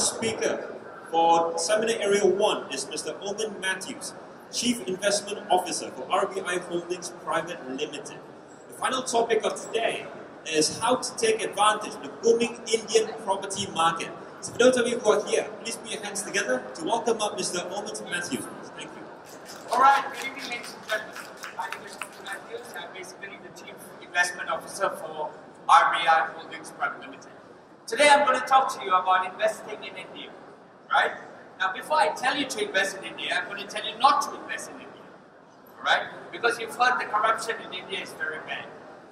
speaker for Seminar Area 1 is Mr. Owen Matthews, Chief Investment Officer for RBI Holdings Private Limited. The final topic of today is how to take advantage of the booming Indian property market. So for those of you who are here, please put your hands together to welcome up Mr. Owen Matthews. Thank you. Alright, good evening ladies and gentlemen. My name is Mr. Matthews. I'm basically the Chief Investment Officer for RBI Holdings Private Limited. Today I'm going to talk to you about investing in India. Right? Now before I tell you to invest in India, I'm going to tell you not to invest in India. Alright? Because you've heard the corruption in India is very bad.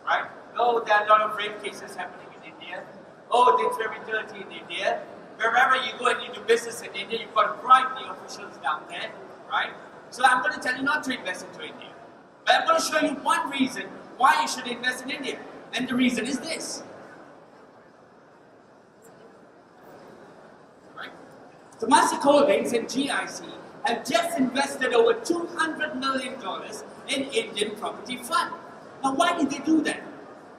Right? Oh, there are a lot of rape cases happening in India. Oh, it's very dirty in India. Wherever you go and you do business in India, you've got to bribe the officials down there. Right? So I'm going to tell you not to invest into India. But I'm going to show you one reason why you should invest in India. And the reason is this. Right? Temasek Holdings and GIC have just invested over $200 million in Indian property fund. Now why did they do that?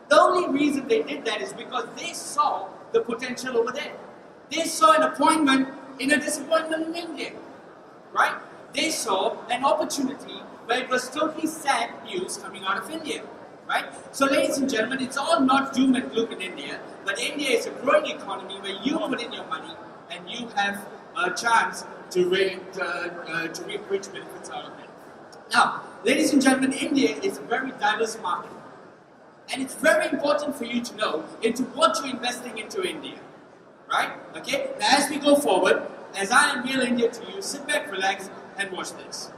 The only reason they did that is because they saw the potential over there. They saw an appointment in a disappointment in India. Right? They saw an opportunity where it was totally sad news coming out of India. Right? So ladies and gentlemen, it's all not doom and gloom in India, but India is a growing economy where you put in your money and you have a chance to reap rich benefits out of it. Now, ladies and gentlemen, India is a very diverse market. And it's very important for you to know into what you're investing into India. Right? Okay? Now as we go forward, as I unveil India to you, sit back, relax, and watch this.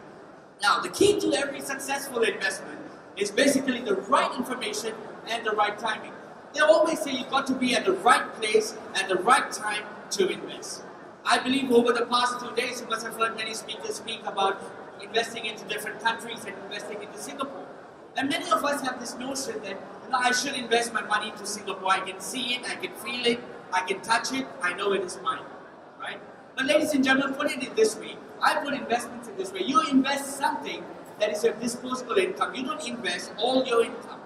Now, the key to every successful investment is basically the right information and the right timing. They always say you've got to be at the right place at the right time to invest. I believe over the past 2 days, you must have heard many speakers speak about investing into different countries and investing into Singapore. And many of us have this notion that, I should invest my money into Singapore. I can see it, I can feel it, I can touch it, I know it is mine. Right? But ladies and gentlemen, put it in this way. I put investments in this way. You invest something that is your disposable income. You don't invest all your income.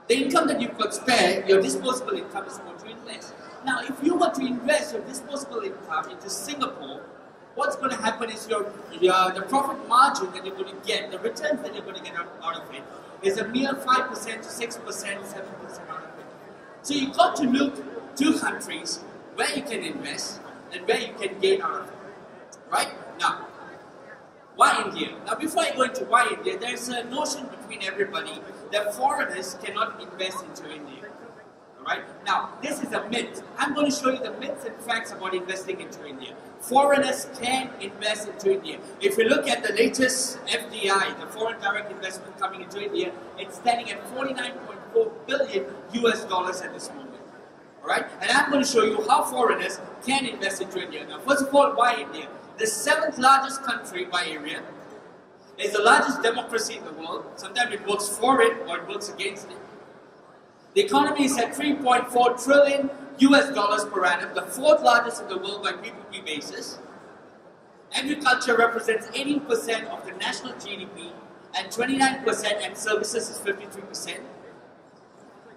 The income that you've got spare, your disposable income is what you invest. Now, if you were to invest your disposable income into Singapore, what's going to happen is the profit margin that you're going to get, the returns that you're going to get out of it, is a mere 5% to 6%, 7% out of it. So you've got to look to countries where you can invest and where you can gain out of it. Right? Now, why India? Now before I go into why India, there's a notion between everybody that foreigners cannot invest into India. Alright? Now, this is a myth. I'm going to show you the myths and facts about investing into India. Foreigners can invest into India. If you look at the latest FDI, the foreign direct investment coming into India, it's standing at $49.4 billion at this moment. Alright? And I'm going to show you how foreigners can invest into India. Now, first of all, why India? The 7th largest country by area, is the largest democracy in the world. Sometimes it works for it or it works against it. The economy is at $3.4 trillion per annum, the 4th largest in the world by PPP basis. Agriculture represents 18% of the national GDP and 29%, and services is 53%.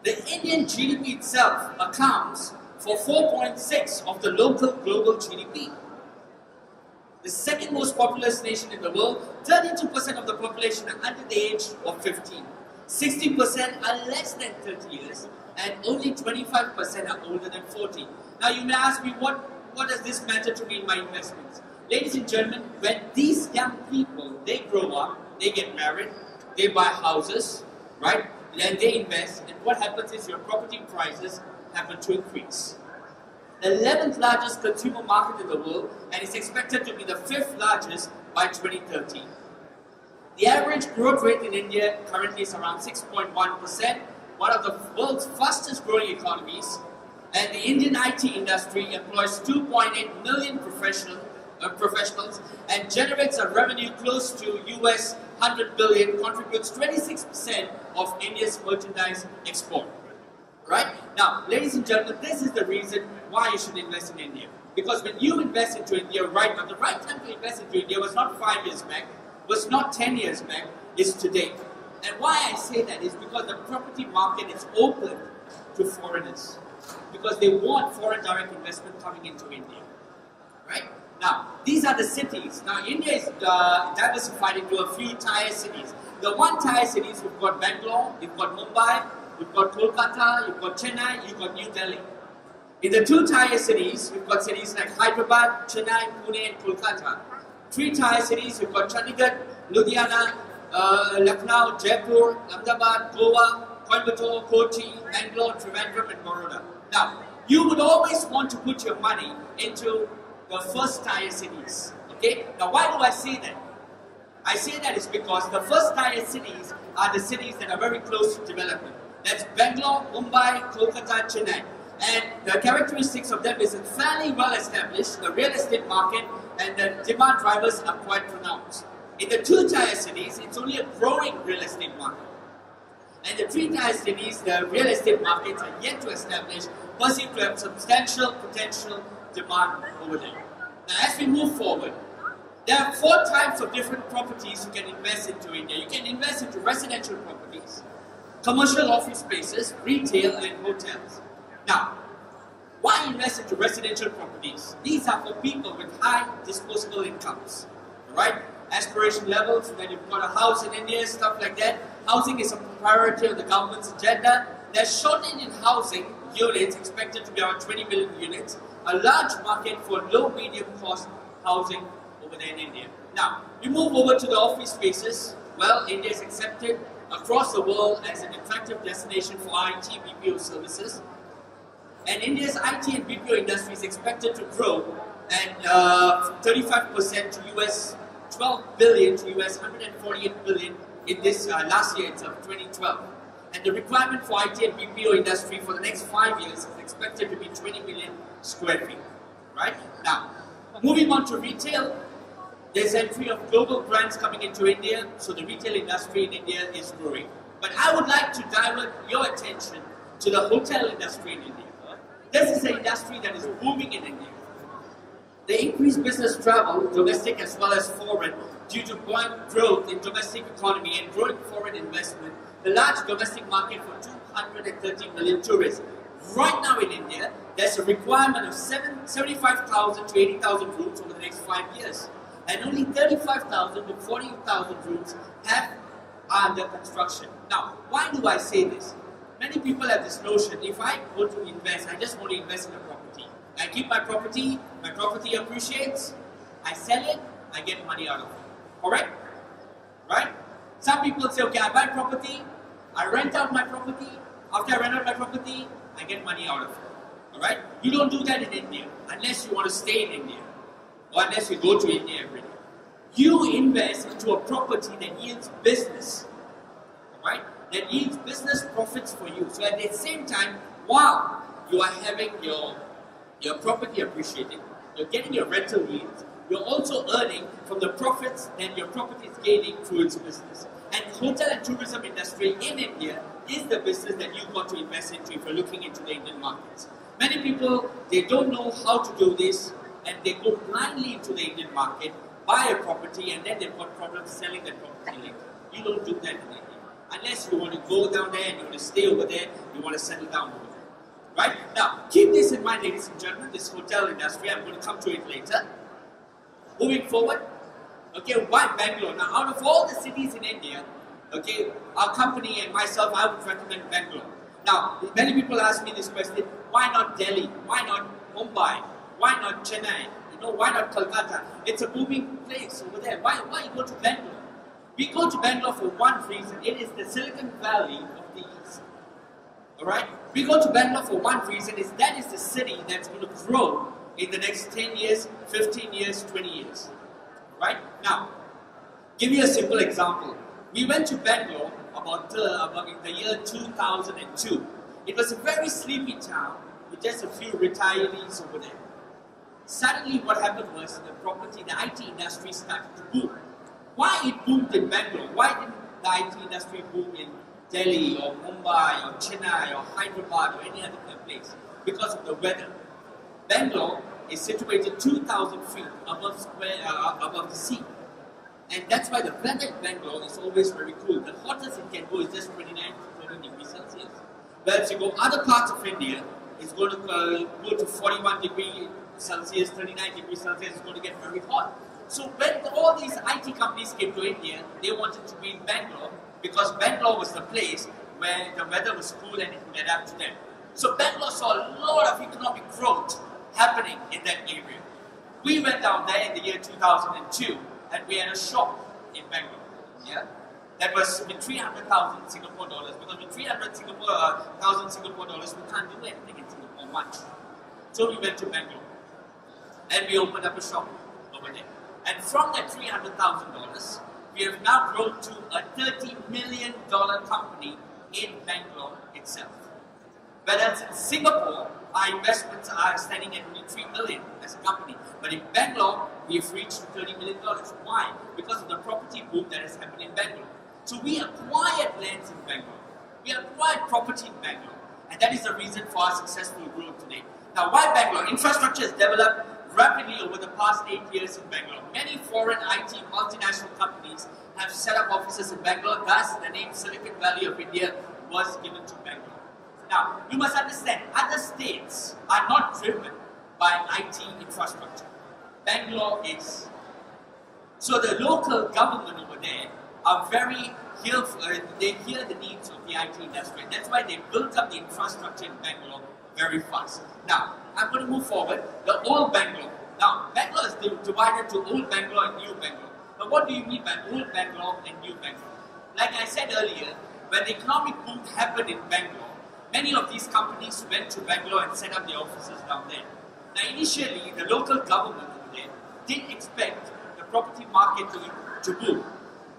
The Indian GDP itself accounts for 4.6% of the local global GDP. The second most populous nation in the world, 32% of the population are under the age of 15. 60% are less than 30 years, and only 25% are older than 40. Now you may ask me, what does this matter to me in my investments? Ladies and gentlemen, when these young people, they grow up, they get married, they buy houses, right? Then they invest, and what happens is your property prices happen to increase. The 11th largest consumer market in the world, and is expected to be the 5th largest by 2030. The average growth rate in India currently is around 6.1%, one of the world's fastest growing economies, and the Indian IT industry employs 2.8 million professionals and generates a revenue close to US 100 billion, contributes 26% of India's merchandise export. Right? Now, ladies and gentlemen, this is the reason why you should invest in India. Because when you invest into India right now, the right time to invest into India was not 5 years back, was not 10 years back, is today. And why I say that is because the property market is open to foreigners. Because they want foreign direct investment coming into India. right? Now, these are the cities. Now, India is diversified into a few tier cities. The one tier cities, we've got Bangalore, you've got Mumbai, you've got Kolkata, you've got Chennai, you've got New Delhi. In the two tier cities, we've got cities like Hyderabad, Chennai, Pune, and Kolkata. Three tier cities, we've got Chandigarh, Ludhiana, Lucknow, Jaipur, Ahmedabad, Goa, Coimbatore, Kochi, Bangalore, Trivandrum, and Baroda. Now, you would always want to put your money into the first tier cities. Okay? Now, why do I say that? I say that is because the first tier cities are the cities that are very close to development. That's Bangalore, Mumbai, Kolkata, Chennai. And the characteristics of them is it's fairly well established, the real estate market and the demand drivers are quite pronounced. In the two tier cities, it's only a growing real estate market. And the three tier cities, the real estate markets are yet to establish, perceived to have substantial potential demand over there. Now, as we move forward, there are four types of different properties you can invest into India. You can invest into residential properties, commercial office spaces, retail, and hotels. Now, why invest into residential properties? These are for people with high disposable incomes, right? Aspiration levels, when you've got a house in India, stuff like that. Housing is a priority on the government's agenda. There's shortage in housing units, expected to be around 20 million units, a large market for low-medium cost housing over there in India. Now, we move over to the office spaces. Well, India is accepted across the world as an attractive destination for IT BPO services. And India's IT and BPO industry is expected to grow and 35% to US 12 billion to US 148 billion in this last year itself, 2012. And the requirement for IT and BPO industry for the next 5 years is expected to be 20 million square feet. Right? Now, moving on to retail, there's entry of global brands coming into India, so the retail industry in India is growing. But I would like to divert your attention to the hotel industry in India. This is an industry that is booming in India. The increased business travel, domestic as well as foreign, due to buoyant growth in domestic economy and growing foreign investment, the large domestic market for 230 million tourists. Right now in India, there's a requirement of 75,000 to 80,000 rooms over the next 5 years. And only 35,000 to 40,000 rooms are under construction. Now, why do I say this? Many people have this notion, if I go to invest, I just want to invest in a property. I keep my property appreciates, I sell it, I get money out of it. Correct? Right? Some people say, okay, I buy property, I rent out my property, after I rent out my property, I get money out of it. Alright? You don't do that in India, unless you want to stay in India, or unless you go to India every day. You invest into a property that yields business. Alright? That yields business profits for you. So at the same time, while you are having your property appreciating, you're getting your rental yields, you're also earning from the profits that your property is gaining through its business. And hotel and tourism industry in India is the business that you've got to invest into if you're looking into the Indian markets. Many people, they don't know how to do this and they go blindly into the Indian market, buy a property and then they've got problems selling that property later. You don't do that in India. Unless you want to go down there and you want to stay over there, you want to settle down over there. Right? Now, keep this in mind, ladies and gentlemen, this hotel industry, I'm going to come to it later. Moving forward, okay, why Bangalore? Now, out of all the cities in India, okay, our company and myself, I would recommend Bangalore. Now, many people ask me this question, why not Delhi? Why not Mumbai? Why not Chennai? Why not Kolkata? It's a booming place over there. Why you go to Bangalore? We go to Bangalore for one reason. It is the Silicon Valley of the East. Alright? We go to Bangalore for one reason. That is the city that's going to grow in the next 10 years, 15 years, 20 years. Right? Now, give you a simple example. We went to Bangalore about in the year 2002. It was a very sleepy town with just a few retirees over there. Suddenly what happened was the IT industry started to boom. Why it boomed in Bangalore? Why didn't the IT industry boom in Delhi or Mumbai or Chennai or Hyderabad or any other place? Because of the weather. Bangalore is situated 2,000 feet above the sea. And that's why the weather in Bangalore is always very cool. The hottest it can go is just 29 to 30 degrees Celsius. Whereas you go other parts of India, it's going to go to 41 degrees Celsius, 39 degrees Celsius, it's going to get very hot. So when all these IT companies came to India, they wanted to be in Bangalore because Bangalore was the place where the weather was cool and it could adapt to them. So Bangalore saw a lot of economic growth happening in that area. We went down there in the year 2002 and we had a shop in Bangalore. Yeah? That was with 300,000 Singapore dollars, because with 300,000 Singapore dollars, we can't do anything in Singapore much. So we went to Bangalore and we opened up a shop over there. And from that $300,000, we have now grown to a $30 million company in Bangalore itself. Whereas in Singapore, our investments are standing at only $3 million as a company. But in Bangalore, we've reached $30 million. Why? Because of the property boom that has happened in Bangalore. So we acquired lands in Bangalore. We acquired property in Bangalore. And that is the reason for our successful growth today. Now, why Bangalore? Infrastructure has developed rapidly over the past 8 years in Bangalore. Many foreign IT multinational companies have set up offices in Bangalore. Thus, the name Silicon Valley of India was given to Bangalore. Now, you must understand, other states are not driven by IT infrastructure. Bangalore is. So the local government over there are very they hear the needs of the IT industry. That's why they built up the infrastructure in Bangalore very fast. Now, I'm going to move forward. The old Bangalore. Now, Bangalore is divided to old Bangalore and new Bangalore. Now, what do you mean by old Bangalore and new Bangalore? Like I said earlier, when the economic boom happened in Bangalore, many of these companies went to Bangalore and set up their offices down there. Now, initially, the local government over there didn't expect the property market to boom.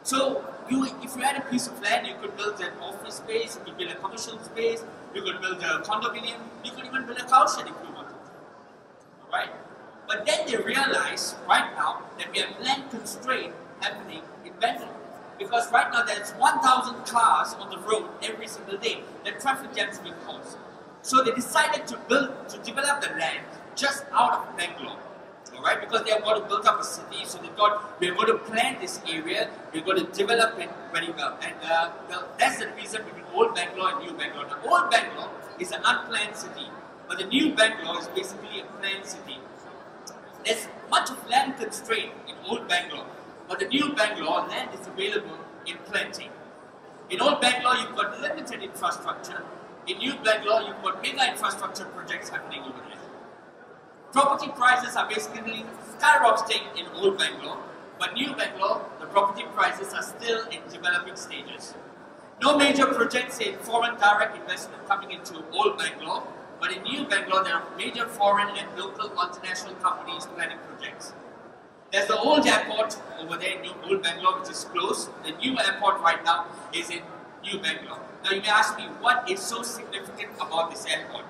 So, if you had a piece of land, you could build an office space, you could build a commercial space, you could build a condominium, you could even build a cow shed if you wanted to. Alright? But then they realize right now that we have land constraint happening in Bangalore. Because right now there's 1,000 cars on the road every single day. The traffic jams being caused. So they decided to develop the land just out of Bangalore. Alright, because they want to build up a city, so they thought we're going to plan this area, we're going to develop it very well. And that's the reason between old Bangalore and new Bangalore. The old Bangalore is an unplanned city, but the new Bangalore is basically a planned city. There's much of land constraint in old Bangalore, but the new Bangalore, land is available in plenty. In old Bangalore, you've got limited infrastructure. In new Bangalore, you've got mega infrastructure projects happening over there. Property prices are basically skyrocketing in old Bangalore, but new Bangalore, the property prices are still in developing stages. No major projects in foreign direct investment coming into old Bangalore, but in new Bangalore, there are major foreign and local multinational companies planning projects. There's the old airport over there in old Bangalore, which is closed. The new airport right now is in new Bangalore. Now you may ask me, what is so significant about this airport?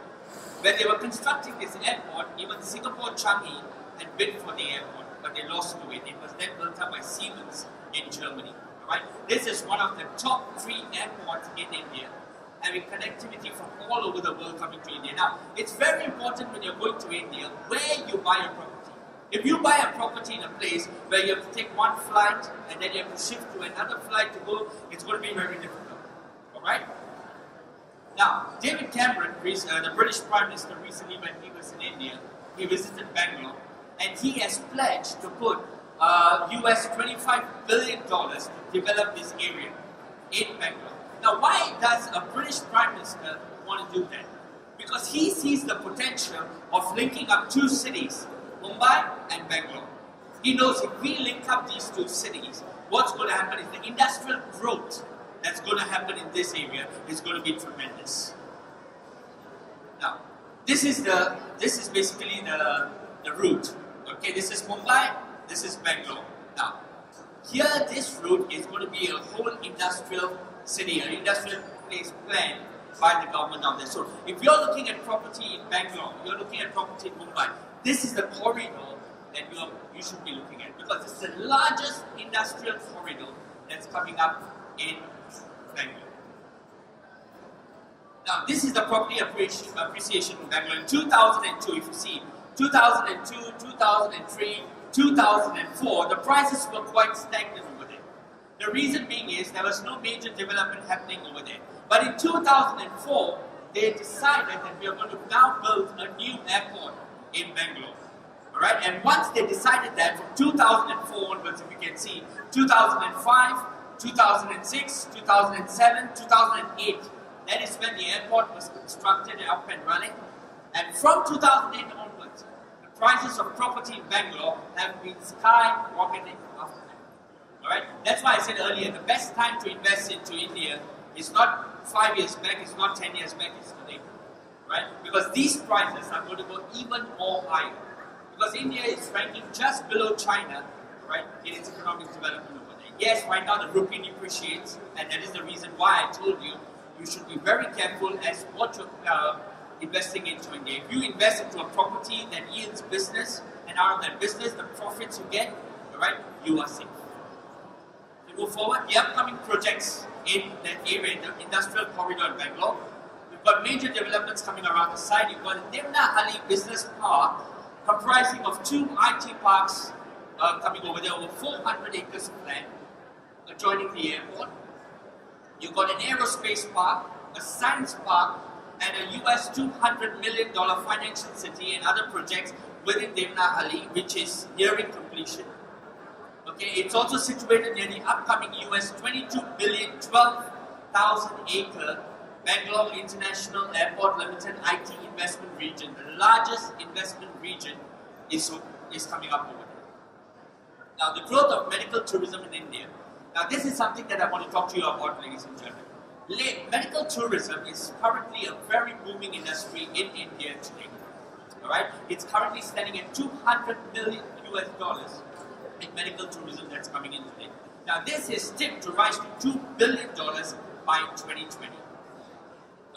When they were constructing this airport, even Singapore Changi had bid for the airport, but they lost to it. It was then built up by Siemens in Germany. Right? This is one of the top 3 airports in India, having connectivity from all over the world coming to India. Now, it's very important when you're going to India where you buy a property. If you buy a property in a place where you have to take one flight and then you have to shift to another flight to go, it's going to be very difficult. Alright? Now, David Cameron, the British Prime Minister, recently when he was in India, he visited Bangalore, and he has pledged to put US $25 billion to develop this area in Bangalore. Now, why does a British Prime Minister want to do that? Because he sees the potential of linking up 2 cities, Mumbai and Bangalore. He knows if we link up these 2 cities, what's going to happen is the industrial growth that's going to happen in this area is going to be tremendous. Now, this is basically the route. Okay, this is Mumbai, this is Bangalore. Now, here this route is going to be a whole industrial city, an industrial place planned by the government down there. So, if you're looking at property in Bangalore, you're looking at property in Mumbai, this is the corridor that you should be looking at, because this is the largest industrial corridor that's coming up in Bangalore. Now, this is the property appreciation in Bangalore. In 2002, if you see, 2002, 2003, 2004, the prices were quite stagnant over there. The reason being is there was no major development happening over there. But in 2004, they decided that we are going to now build a new airport in Bangalore. Alright, and once they decided that, from 2004 onwards, if you can see, 2005, 2006, 2007, 2008, that is when the airport was constructed and up and running. And from 2008 onwards, the prices of property in Bangalore have been skyrocketing after that. Alright, that's why I said earlier, the best time to invest into India is not 5 years back, it's not 10 years back, it's today. Right? Because these prices are going to go even more higher. Because India is ranking just below China, right, in its economic development over there. Yes, right now the rupee depreciates, and that is the reason why I told you you should be very careful as what you're investing into India. If you invest into a property that yields business, and out of that business, the profits you get, right, you are safe. To move forward, the upcoming projects in that area, the industrial corridor in Bangalore, we've got major developments coming around the side. You've got the Devanahalli Business Park, comprising of 2 IT parks coming over there, over 400 acres of land adjoining the airport. You've got an aerospace park, a science park, and a US $200 million financial city and other projects within Devanahalli, which is nearing completion. Okay, it's also situated near the upcoming US 22 billion, 12,000 acre Bangalore International Airport Limited IT investment region. The largest investment region is coming up over there. Now, the growth of medical tourism in India. Now, this is something that I want to talk to you about, ladies and gentlemen. Medical tourism is currently a very booming industry in India today. Alright, it's currently standing at $200 million in medical tourism that's coming in today. Now, this is tipped to rise to $2 billion by 2020.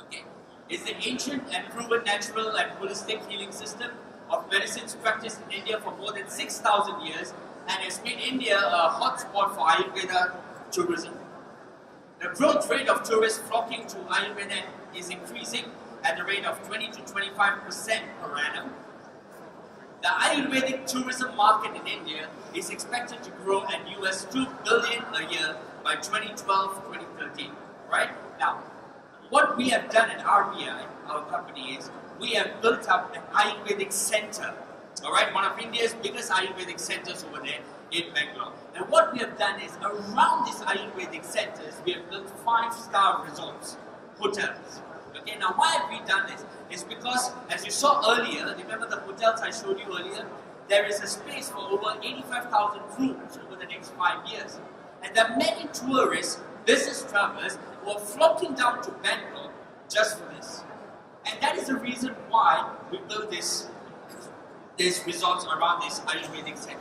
Okay, it's the ancient and proven natural and holistic healing system of medicines practiced in India for more than 6,000 years and has made India a hotspot for Ayurveda tourism. The growth rate of tourists flocking to Ayurveda is increasing at the rate of 20 to 25% per annum. The Ayurvedic tourism market in India is expected to grow at US $2 billion a year by 2012-2013. Right? Now, what we have done at RBI, our company, is we have built up an Ayurvedic center. Alright, one of India's biggest Ayurvedic centers over there in Bangalore. And what we have done is, around these Ayurvedic centers, we have built 5-star resorts, hotels. Okay, now why have we done this? It's because, as you saw earlier, remember the hotels I showed you earlier? There is a space for over 85,000 rooms over the next 5 years. And there are many tourists, business travelers, who are flocking down to Bangalore just for this. And that is the reason why we built these resorts around this Ayurvedic center.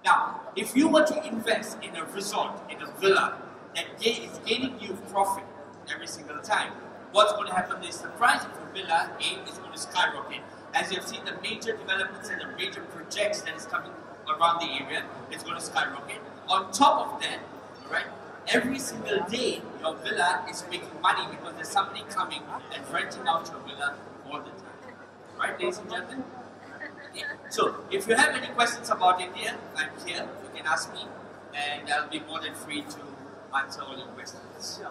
Now, if you were to invest in a resort, in a villa, that is gaining you profit every single time, what's going to happen is the price of a villa is going to skyrocket. As you have seen the major developments and the major projects that is coming around the area, it's going to skyrocket. On top of that, right, every single day your villa is making money because there's somebody coming and renting out your villa all the time. Right, ladies and gentlemen? Yeah. So, if you have any questions about India, I'm here. You can ask me, and I'll be more than free to answer all your questions.